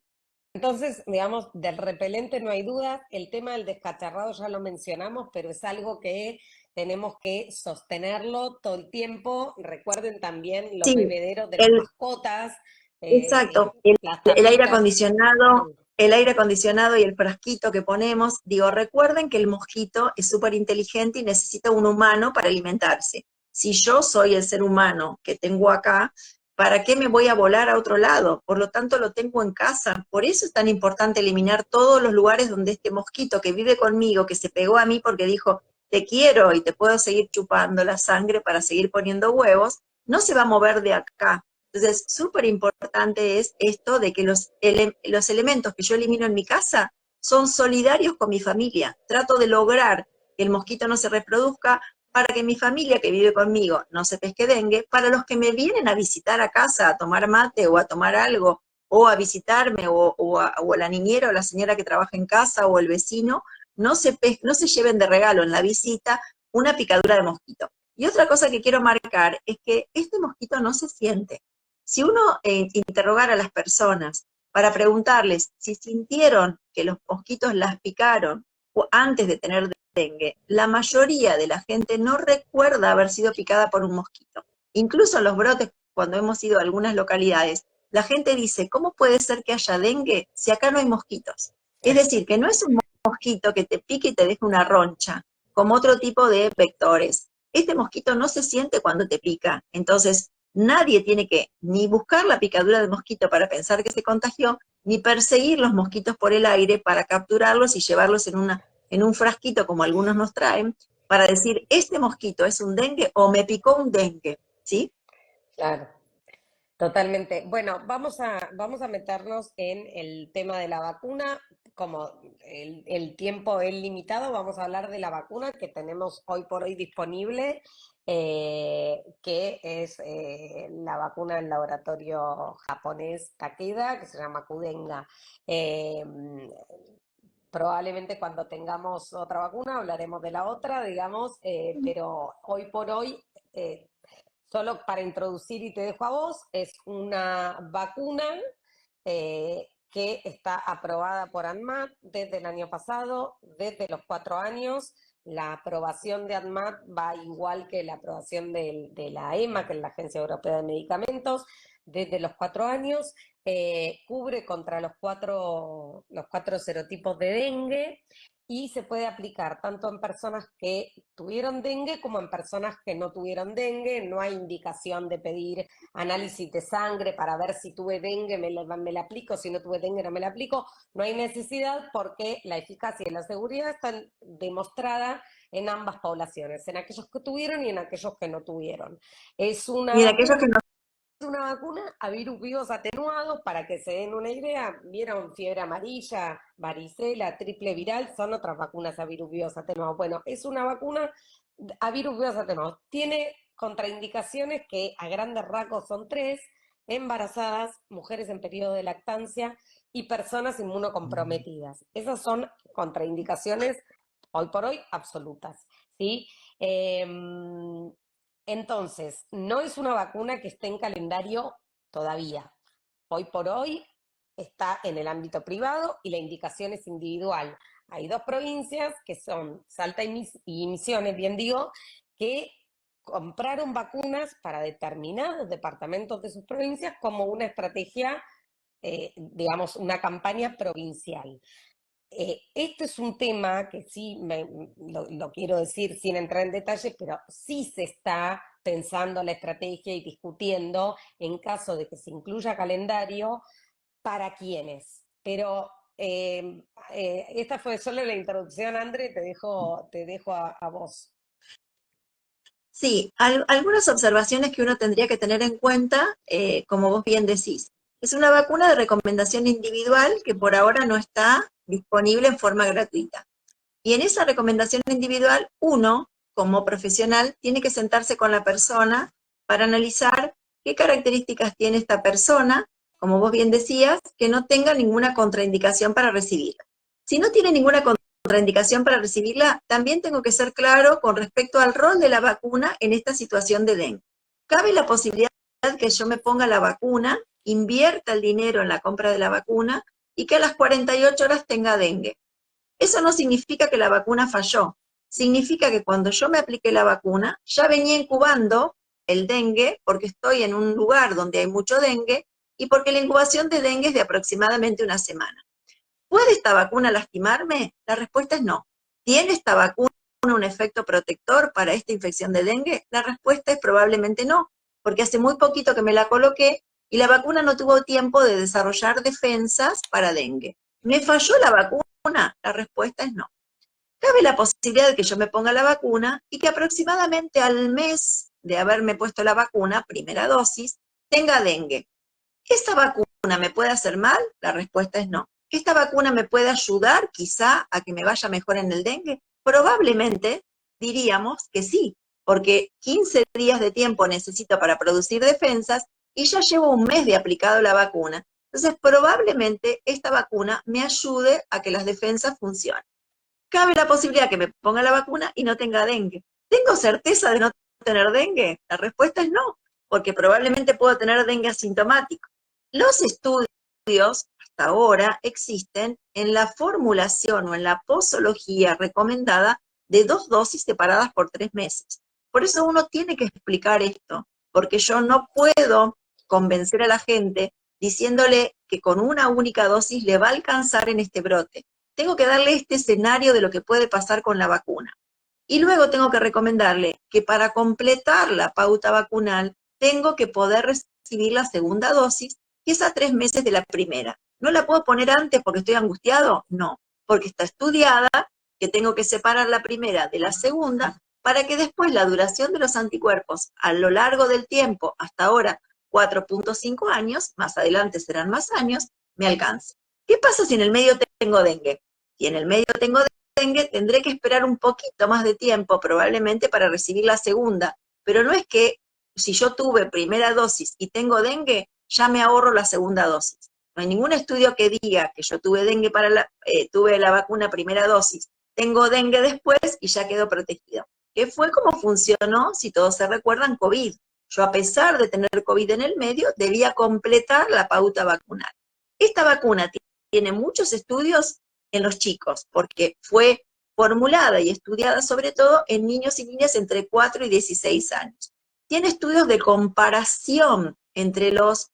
Entonces, digamos, del repelente no hay duda. El tema del descacharrado ya lo mencionamos, pero es algo que tenemos que sostenerlo todo el tiempo. Recuerden también los Sí, bebederos de las el, mascotas, exacto. las El aire tapitas. acondicionado, el aire acondicionado y el frasquito que ponemos, digo, recuerden que el mosquito es súper inteligente y necesita un humano para alimentarse. Si yo soy el ser humano que tengo acá, ¿para qué me voy a volar a otro lado? Por lo tanto, lo tengo en casa. Por eso es tan importante eliminar todos los lugares donde este mosquito que vive conmigo, que se pegó a mí porque dijo, te quiero y te puedo seguir chupando la sangre para seguir poniendo huevos, no se va a mover de acá. Entonces, súper importante es esto de que los elementos que yo elimino en mi casa son solidarios con mi familia. Trato de lograr que el mosquito no se reproduzca para que mi familia que vive conmigo no se pesque dengue, para los que me vienen a visitar a casa a tomar mate o a tomar algo, o a visitarme, o a la niñera o la señora que trabaja en casa o el vecino, no se lleven de regalo en la visita una picadura de mosquito. Y otra cosa que quiero marcar es que este mosquito no se siente. Si uno interrogara a las personas para preguntarles si sintieron que los mosquitos las picaron antes de tener dengue, la mayoría de la gente no recuerda haber sido picada por un mosquito. Incluso en los brotes, cuando hemos ido a algunas localidades, la gente dice, ¿cómo puede ser que haya dengue si acá no hay mosquitos? Es decir, que no es un mosquito que te pique y te deje una roncha, como otro tipo de vectores. este mosquito no se siente cuando te pica, entonces nadie tiene que ni buscar la picadura del mosquito para pensar que se contagió, ni perseguir los mosquitos por el aire para capturarlos y llevarlos en un frasquito como algunos nos traen, para decir, este mosquito es un dengue o me picó un dengue, ¿sí? Claro. Totalmente. Bueno, vamos a meternos en el tema de la vacuna. Como el tiempo es limitado, vamos a hablar de la vacuna que tenemos hoy por hoy disponible, que es la vacuna del laboratorio japonés Takeda, que se llama Kudenga. Eh, Probablemente cuando tengamos otra vacuna hablaremos de la otra, digamos, pero hoy por hoy, solo para introducir y te dejo a vos, es una vacuna que está aprobada por ANMAT desde el año pasado, desde los 4 años. La aprobación de ANMAT va igual que la aprobación de la EMA, que es la Agencia Europea de Medicamentos, desde los 4 años. Cubre contra los cuatro serotipos de dengue y se puede aplicar tanto en personas que tuvieron dengue como en personas que no tuvieron dengue. No hay indicación de pedir análisis de sangre para ver si tuve dengue, me la aplico, si no tuve dengue no me la aplico. No hay necesidad porque la eficacia y la seguridad están demostradas en ambas poblaciones, en aquellos que tuvieron y en aquellos que no tuvieron. Es una Mira, aquellos vacuna que no, una vacuna a virus vivos atenuados, para que se den una idea. ¿Vieron fiebre amarilla, varicela, triple viral? Son otras vacunas a virus vivos atenuados. Bueno, es una vacuna a virus vivos atenuados. Tiene contraindicaciones que a grandes rasgos son tres: embarazadas, mujeres en periodo de lactancia y personas inmunocomprometidas. Esas son contraindicaciones hoy por hoy absolutas, ¿sí? Entonces, no es una vacuna que esté en calendario todavía. Hoy por hoy está en el ámbito privado y la indicación es individual. Hay dos provincias, que son Salta y Misiones, bien digo, que compraron vacunas para determinados departamentos de sus provincias como una estrategia, digamos, una campaña provincial. Esto es un tema que sí lo quiero decir sin entrar en detalles, pero sí se está pensando la estrategia y discutiendo en caso de que se incluya calendario para quiénes. Pero esta fue solo la introducción, André, te dejo a vos. sí, algunas observaciones que uno tendría que tener en cuenta, como vos bien decís. Es una vacuna de recomendación individual que por ahora no está disponible en forma gratuita. Y en esa recomendación individual, uno, como profesional, tiene que sentarse con la persona para analizar qué características tiene esta persona, como vos bien decías, que no tenga ninguna contraindicación para recibirla. Si no tiene ninguna contraindicación para recibirla, también tengo que ser claro con respecto al rol de la vacuna en esta situación de dengue. Cabe la posibilidad que yo me ponga la vacuna, invierta el dinero en la compra de la vacuna y que a las 48 horas tenga dengue. Eso no significa que la vacuna falló, significa que cuando yo me apliqué la vacuna, ya venía incubando el dengue, porque estoy en un lugar donde hay mucho dengue, y porque la incubación de dengue es de aproximadamente una semana. ¿Puede esta vacuna lastimarme? La respuesta es no. ¿Tiene esta vacuna un efecto protector para esta infección de dengue? La respuesta es probablemente no, porque hace muy poquito que me la coloqué y la vacuna no tuvo tiempo de desarrollar defensas para dengue. ¿Me falló la vacuna? La respuesta es no. Cabe la posibilidad de que yo me ponga la vacuna y que aproximadamente al mes de haberme puesto la vacuna, primera dosis, tenga dengue. ¿Esta vacuna me puede hacer mal? La respuesta es no. ¿Esta vacuna me puede ayudar quizá a que me vaya mejor en el dengue? Probablemente diríamos que sí, porque 15 días de tiempo necesito para producir defensas y ya llevo un mes de aplicado la vacuna. Entonces, probablemente esta vacuna me ayude a que las defensas funcionen. Cabe la posibilidad que me ponga la vacuna y no tenga dengue. ¿Tengo certeza de no tener dengue? La respuesta es no, porque probablemente puedo tener dengue asintomático. Los estudios hasta ahora existen en la formulación o en la posología recomendada de 2 dosis separadas por 3 meses. Por eso uno tiene que explicar esto, porque yo no puedo convencer a la gente diciéndole que con una única dosis le va a alcanzar en este brote. Tengo que darle este escenario de lo que puede pasar con la vacuna. Y luego tengo que recomendarle que para completar la pauta vacunal tengo que poder recibir la segunda dosis, que es a 3 meses de la primera. ¿No la puedo poner antes porque estoy angustiado? No, porque está estudiada que tengo que separar la primera de la segunda para que después la duración de los anticuerpos a lo largo del tiempo, hasta ahora 4.5 años, más adelante serán más años, me alcance. ¿Qué pasa si en el medio tengo dengue? Si en el medio tengo dengue, tendré que esperar un poquito más de tiempo probablemente para recibir la segunda, pero no es que si yo tuve primera dosis y tengo dengue, ya me ahorro la segunda dosis. No hay ningún estudio que diga que yo tuve dengue tuve la vacuna primera dosis, tengo dengue después y ya quedo protegido. ¿Qué fue como funcionó, si todos se recuerdan, COVID? Yo, a pesar de tener COVID en el medio, debía completar la pauta vacunal. Esta vacuna tiene muchos estudios en los chicos, porque fue formulada y estudiada sobre todo en niños y niñas entre 4 y 16 años. Tiene estudios de comparación entre los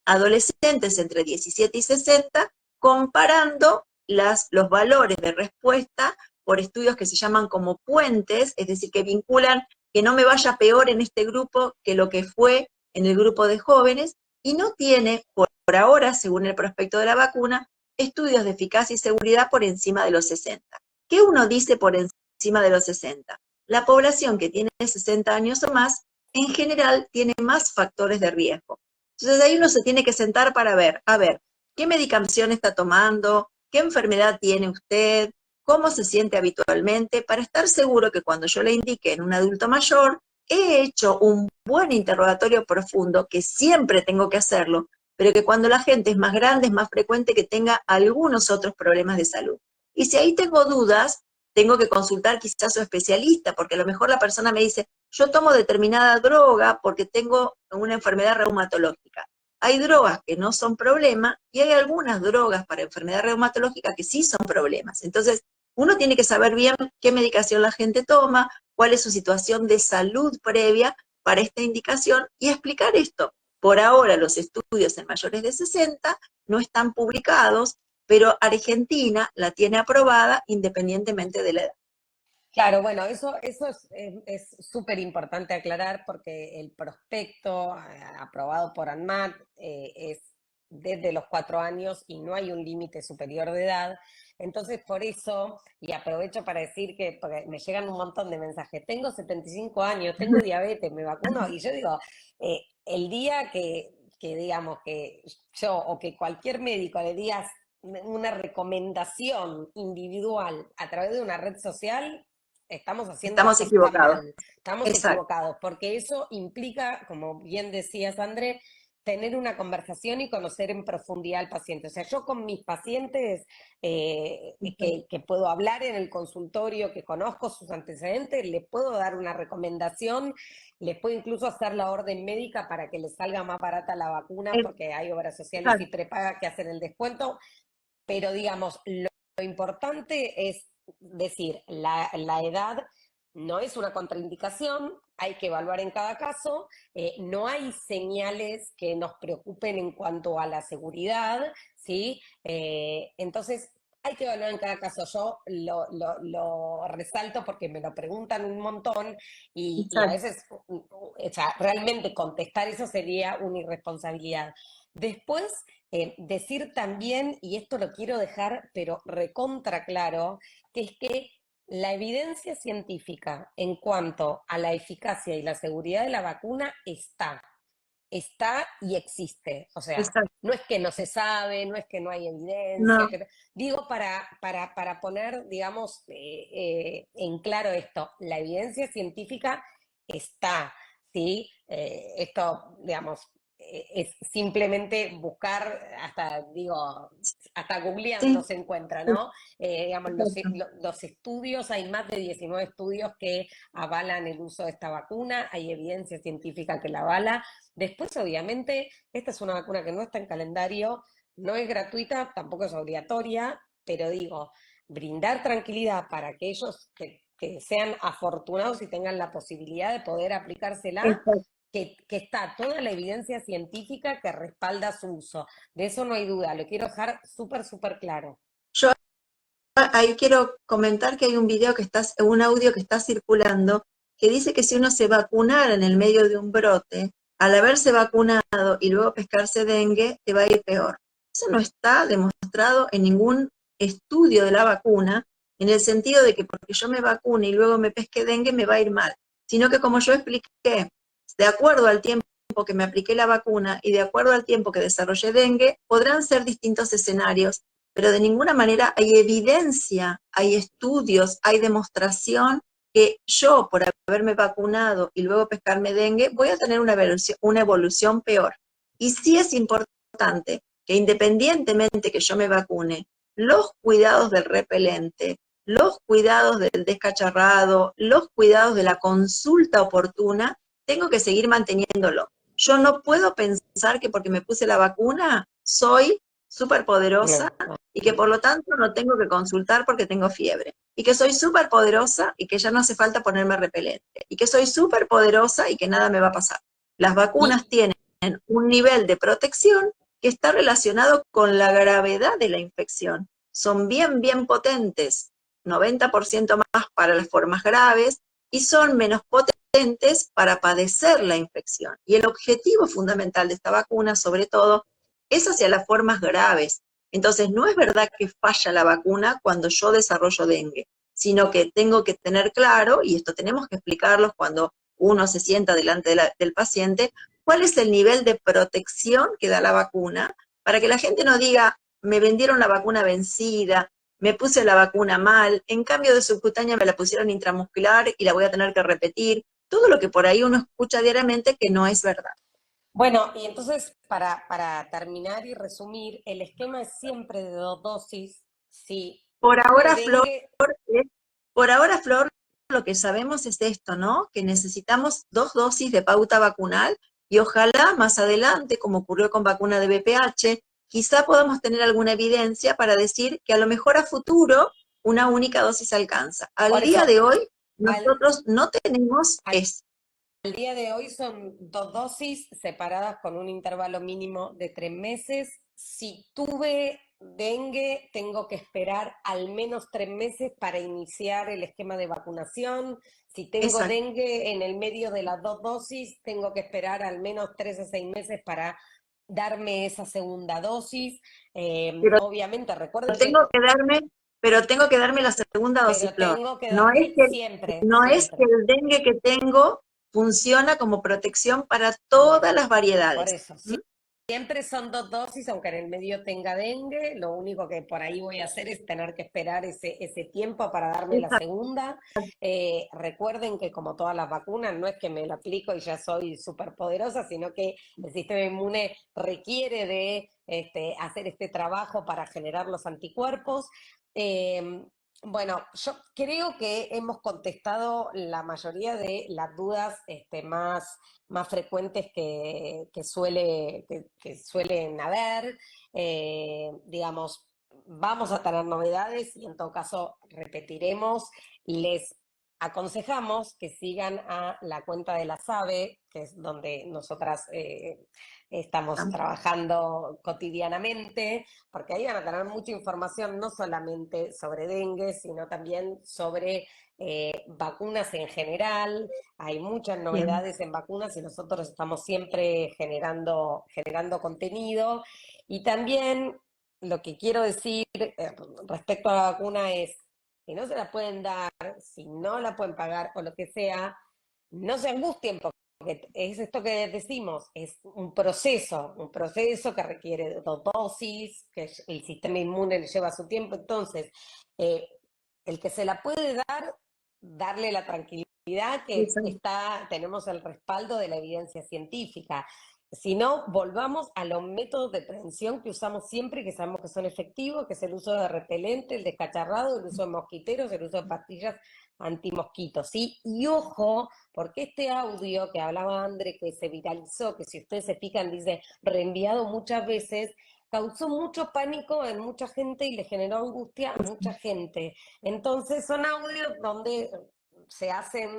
adolescentes entre 17 y 60, comparando los valores de respuesta por estudios que se llaman como puentes, es decir, que vinculan que no me vaya peor en este grupo que lo que fue en el grupo de jóvenes, y no tiene, por ahora, según el prospecto de la vacuna, estudios de eficacia y seguridad por encima de los 60. ¿Qué uno dice por encima de los 60? La población que tiene 60 años o más, en general, tiene más factores de riesgo. Entonces ahí uno se tiene que sentar para ver, a ver, ¿qué medicación está tomando? ¿Qué enfermedad tiene usted? ¿Cómo se siente habitualmente? Para estar seguro que cuando yo le indique en un adulto mayor, he hecho un buen interrogatorio profundo, que siempre tengo que hacerlo, pero que cuando la gente es más grande es más frecuente que tenga algunos otros problemas de salud. Y si ahí tengo dudas, tengo que consultar quizás a su especialista, porque a lo mejor la persona me dice, yo tomo determinada droga porque tengo una enfermedad reumatológica. Hay drogas que no son problema y hay algunas drogas para enfermedad reumatológica que sí son problemas. Entonces, uno tiene que saber bien qué medicación la gente toma, cuál es su situación de salud previa para esta indicación y explicar esto. Por ahora los estudios en mayores de 60 no están publicados, pero Argentina la tiene aprobada independientemente de la edad. Claro, bueno, eso es súper importante aclarar porque el prospecto aprobado por ANMAT es desde los 4 años y no hay un límite superior de edad. Entonces, por eso, y aprovecho para decir que porque me llegan un montón de mensajes, tengo 75 años, tengo diabetes, me vacuno, y yo digo, el día que digamos que yo o que cualquier médico le digas una recomendación individual a través de una red social, estamos haciendo las Estamos cosas equivocados. mal, estamos Exacto. equivocados, porque eso implica, como bien decías, André, tener una conversación y conocer en profundidad al paciente. O sea, yo con mis pacientes que puedo hablar en el consultorio, que conozco sus antecedentes, les puedo dar una recomendación, les puedo incluso hacer la orden médica para que les salga más barata la vacuna, porque hay obras sociales y Exacto. prepagas que hacen el descuento, pero digamos, lo importante es decir, la edad no es una contraindicación, hay que evaluar en cada caso, no hay señales que nos preocupen en cuanto a la seguridad, ¿sí? Entonces, hay que evaluar en cada caso. Yo lo resalto porque me lo preguntan un montón y a Exacto. veces, o sea, realmente contestar eso sería una irresponsabilidad. Después, decir también, y esto lo quiero dejar, pero recontra claro, que es que la evidencia científica en cuanto a la eficacia y la seguridad de la vacuna está y existe. O sea, Exacto. no es que no se sabe, no es que no hay evidencia. No, Digo para poner, digamos, en claro esto, la evidencia científica está, ¿sí? Esto, digamos, es simplemente buscar, hasta, digo, hasta googleando sí, se encuentra, sí, ¿no? Digamos, exacto. los estudios, hay más de 19 estudios que avalan el uso de esta vacuna, hay evidencia científica que la avala. Después, obviamente, esta es una vacuna que no está en calendario, no es gratuita, tampoco es obligatoria, pero digo, brindar tranquilidad para aquellos que sean afortunados y tengan la posibilidad de poder aplicársela, Exacto. que está toda la evidencia científica que respalda su uso. De eso no hay duda, lo quiero dejar súper, súper claro. Yo ahí quiero comentar que hay un audio que está circulando que dice que si uno se vacunara en el medio de un brote, al haberse vacunado y luego pescarse dengue, te va a ir peor. Eso no está demostrado en ningún estudio de la vacuna, en el sentido de que porque yo me vacune y luego me pesque dengue, me va a ir mal. Sino que como yo expliqué, de acuerdo al tiempo que me apliqué la vacuna y de acuerdo al tiempo que desarrollé dengue, podrán ser distintos escenarios, pero de ninguna manera hay evidencia, hay estudios, hay demostración que yo, por haberme vacunado y luego pescarme dengue, voy a tener una evolución peor. Y sí es importante que independientemente que yo me vacune, los cuidados del repelente, los cuidados del descacharrado, los cuidados de la consulta oportuna, tengo que seguir manteniéndolo. Yo no puedo pensar que porque me puse la vacuna soy súper poderosa No, y que por lo tanto no tengo que consultar porque tengo fiebre. Y que soy súper poderosa y que ya no hace falta ponerme repelente. Y que soy súper poderosa y que nada me va a pasar. Las vacunas y tienen un nivel de protección que está relacionado con la gravedad de la infección. Son bien, bien potentes, 90% más para las formas graves y son menos potentes para padecer la infección. Y el objetivo fundamental de esta vacuna, sobre todo, es hacia las formas graves. Entonces, no es verdad que falla la vacuna cuando yo desarrollo dengue, sino que tengo que tener claro, y esto tenemos que explicarlo cuando uno se sienta delante del paciente, cuál es el nivel de protección que da la vacuna, para que la gente no diga, me vendieron la vacuna vencida, me puse la vacuna mal, en cambio de subcutánea me la pusieron intramuscular y la voy a tener que repetir. Todo lo que por ahí uno escucha diariamente que no es verdad. bueno, y entonces para terminar y resumir, el esquema es siempre de 2 dosis. Si Por tuve ahora, Flor, dengue, eh, por ahora, Flor, lo que sabemos es esto, ¿no? Que necesitamos 2 dosis de pauta vacunal y ojalá más adelante, como ocurrió con vacuna de VPH, quizá podamos tener alguna evidencia para decir que a lo mejor a futuro una única dosis alcanza. Al por día eso, de hoy, al, nosotros no tenemos al eso. El día de hoy son 2 dosis separadas con un intervalo mínimo de 3 meses. Si tuve dengue, tengo que esperar al menos 3 meses para iniciar el esquema de vacunación. Si tengo Exacto. dengue en el medio de las 2 dosis, tengo que esperar al menos 3 a 6 meses para darme esa segunda dosis. Pero Obviamente, recuerden que, tengo que darme, pero tengo que darme la segunda dosis, pero Flor. tengo que No es darme que, siempre, no es que siempre. el dengue que tengo funciona como protección para Bueno, todas las por variedades. eso, ¿Mm? siempre son 2 dosis, aunque en el medio tenga dengue. Lo único que por ahí voy a hacer es tener que esperar ese tiempo para darme la Exacto. segunda. Recuerden que como todas las vacunas, no es que me la aplico y ya soy súper poderosa, sino que el sistema inmune requiere de hacer este trabajo para generar los anticuerpos. Eh, bueno, yo creo que hemos contestado la mayoría de las dudas más frecuentes que suelen haber. Digamos, vamos a tener novedades y en todo caso repetiremos. Les aconsejamos que sigan a la cuenta de la SABE, que es donde nosotras estamos trabajando cotidianamente, porque ahí van a tener mucha información, no solamente sobre dengue, sino también sobre vacunas en general. Hay muchas Bien. novedades en vacunas y nosotros estamos siempre generando contenido. Y también lo que quiero decir respecto a la vacuna es, si no se la pueden dar, si no la pueden pagar o lo que sea, no se angustien porque es esto que decimos, es un proceso que requiere 2 dosis, que el sistema inmune le lleva su tiempo. Entonces, eh, el que se la puede dar, darle la tranquilidad que Exacto. tenemos el respaldo de la evidencia científica. Si no, volvamos a los métodos de prevención que usamos siempre y que sabemos que son efectivos, que es el uso de repelente, el descacharrado, el uso de mosquiteros, el uso de pastillas antimosquitos, ¿sí? Y ojo, porque este audio que hablaba André, que se viralizó, que si ustedes se fijan, dice reenviado muchas veces, causó mucho pánico en mucha gente y le generó angustia a mucha gente. Entonces son audios donde se hacen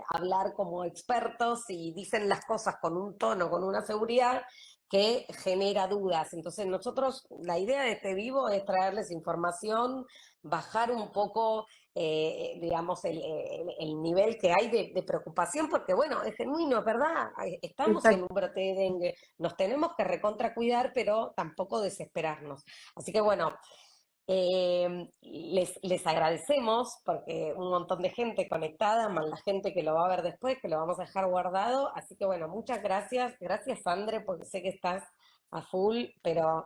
hablar como expertos y dicen las cosas con un tono, con una seguridad que genera dudas. Entonces nosotros, la idea de este vivo es traerles información bajar un poco, digamos, el nivel que hay de preocupación, porque bueno, es genuino, es verdad, estamos en Exacto. un brote de dengue, nos tenemos que recontra cuidar, pero tampoco desesperarnos. Así que bueno, les agradecemos porque un montón de gente conectada, más la gente que lo va a ver después, que lo vamos a dejar guardado. Así que bueno, muchas gracias. Gracias, Sandre, porque sé que estás a full, pero